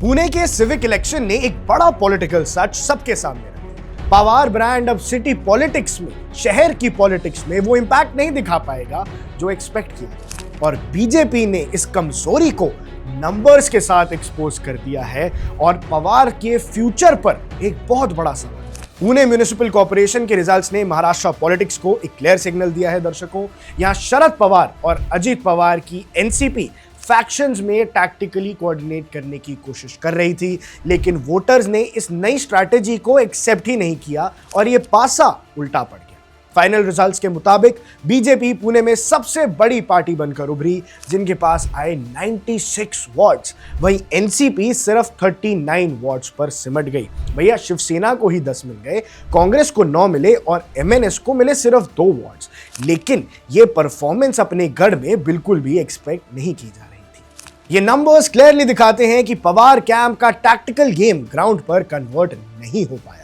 पुणे के civic election ने एक बड़ा पॉलिटिकल सच सबके सामने रख दिया। पवार ब्रांड अब सिटी पॉलिटिक्स में, शहर की पॉलिटिक्स में वो इंपैक्ट नहीं दिखा पाएगा जो एक्सपेक्ट किया गया। और बीजेपी ने इस कमजोरी को नंबर्स के साथ एक्सपोज कर दिया है और पवार के फ्यूचर पर एक बहुत बड़ा सवाल। पुणे म्युनिसिपल कॉर्पोरेशन के रिजल्ट्स ने महाराष्ट्र पॉलिटिक्स को एक क्लियर सिग्नल दिया है। दर्शकों, यहां शरद पवार और अजित पवार की एनसीपी फैक्शंस में टैक्टिकली कोऑर्डिनेट करने की कोशिश कर रही थी, लेकिन वोटर्स ने इस नई स्ट्रैटेजी को एक्सेप्ट ही नहीं किया और यह पासा उल्टा पड़ गया। फाइनल रिजल्ट्स के मुताबिक बीजेपी पुणे में सबसे बड़ी पार्टी बनकर उभरी, जिनके पास आए 96 वार्ड्स। वहीं एनसीपी सिर्फ 39 वार्ड्स पर सिमट गई। भैया, शिवसेना को ही 10 मिल गए, कांग्रेस को 9 मिले और एमएनएस को मिले सिर्फ 2 वार्ड्स। लेकिन यह परफॉर्मेंस अपने गढ़ में बिल्कुल भी एक्सपेक्ट नहीं की जा रही थी। ये नंबर्स क्लियरली दिखाते हैं कि पवार कैंप का टैक्टिकल गेम ग्राउंड पर कन्वर्ट नहीं हो पाया।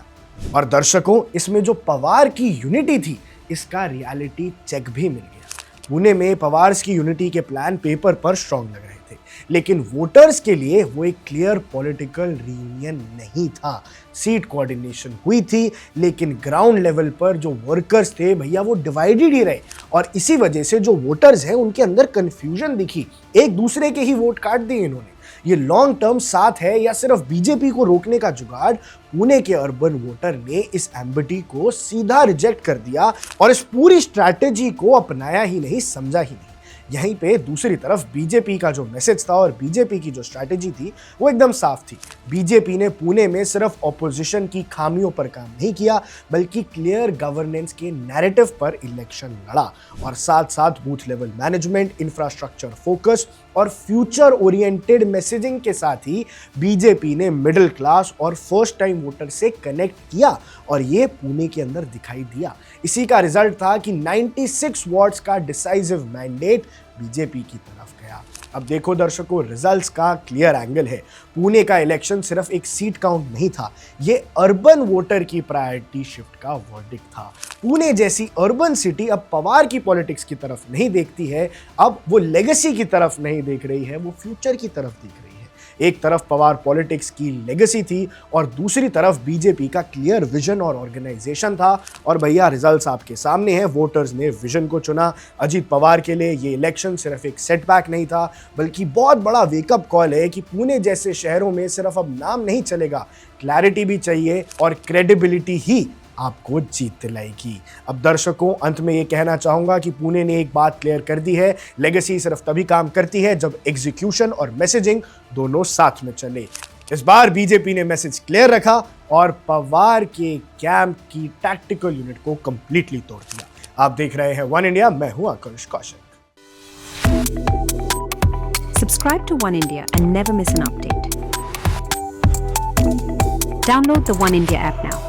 और दर्शकों, इसमें जो पवार की यूनिटी थी, इसका रियलिटी चेक भी मिल गया। पुणे में पवार्स की यूनिटी के प्लान पेपर पर स्ट्रांग लग रहे थे, लेकिन वोटर्स के लिए वो एक क्लियर पॉलिटिकल रियूनियन नहीं था। सीट कोऑर्डिनेशन हुई थी, लेकिन ग्राउंड लेवल पर जो वर्कर्स थे भैया, वो डिवाइडेड ही रहे और इसी वजह से जो वोटर्स हैं उनके अंदर कंफ्यूजन दिखी। एक दूसरे के ही वोट काट दिए इन्होंने। ये लॉन्ग टर्म साथ है या सिर्फ बीजेपी को रोकने का जुगाड़? पुणे के अर्बन वोटर ने इस एम्बिटी को सीधा रिजेक्ट कर दिया और इस पूरी स्ट्रैटेजी को अपनाया ही नहीं, समझा ही नहीं। यहीं पे दूसरी तरफ बीजेपी का जो मैसेज था और बीजेपी की जो स्ट्रैटेजी थी, वो एकदम साफ थी। बीजेपी ने पुणे में सिर्फ ऑपोजिशन की खामियों पर काम नहीं किया, बल्कि क्लियर गवर्नेंस के नैरेटिव पर इलेक्शन लड़ा और साथ साथ booth level management, infrastructure focus और फ्यूचर ओरिएंटेड मैसेजिंग के साथ ही बीजेपी ने मिडिल क्लास और फर्स्ट टाइम वोटर से कनेक्ट किया और ये पुणे के अंदर दिखाई दिया। इसी का रिजल्ट था कि 96 वार्ड्स का डिसाइसिव मैंडेट बीजेपी की तरफ गया। अब देखो दर्शकों, रिजल्ट्स का क्लियर एंगल है। पुणे का इलेक्शन सिर्फ एक सीट काउंट नहीं था, ये अर्बन वोटर की प्रायोरिटी शिफ्ट का वर्डिक्ट था। पुणे जैसी अर्बन सिटी अब पवार की पॉलिटिक्स की तरफ नहीं देखती है, अब वो लेगेसी की तरफ नहीं देख रही है, वो फ्यूचर की तरफ देख रही है। एक तरफ पवार पॉलिटिक्स की लेगेसी थी और दूसरी तरफ बीजेपी का क्लियर विजन और ऑर्गेनाइजेशन था। और भैया, रिजल्ट्स आपके सामने हैं। वोटर्स ने विजन को चुना। अजित पवार के लिए ये इलेक्शन सिर्फ एक सेटबैक नहीं था, बल्कि बहुत बड़ा वेकअप कॉल है कि पुणे जैसे शहरों में सिर्फ अब नाम नहीं चलेगा, क्लैरिटी भी चाहिए और क्रेडिबिलिटी ही आपको जीत दिलाएगी। अब दर्शकों, अंत में ये कहना चाहूंगा कि पुणे ने एक बात क्लियर कर दी है, लेगेसी सिर्फ तभी काम करती है जब एग्जीक्यूशन और मैसेजिंग दोनों साथ में चले। इस बार बीजेपी ने मैसेज क्लियर रखा और पवार के कैंप की टैक्टिकल यूनिट को कंप्लीटली तोड़ दिया। आप देख रहे हैं वन इंडिया, मैं हूं आकाश Kaushik. Subscribe to One India and never miss an update. Download the One India app now.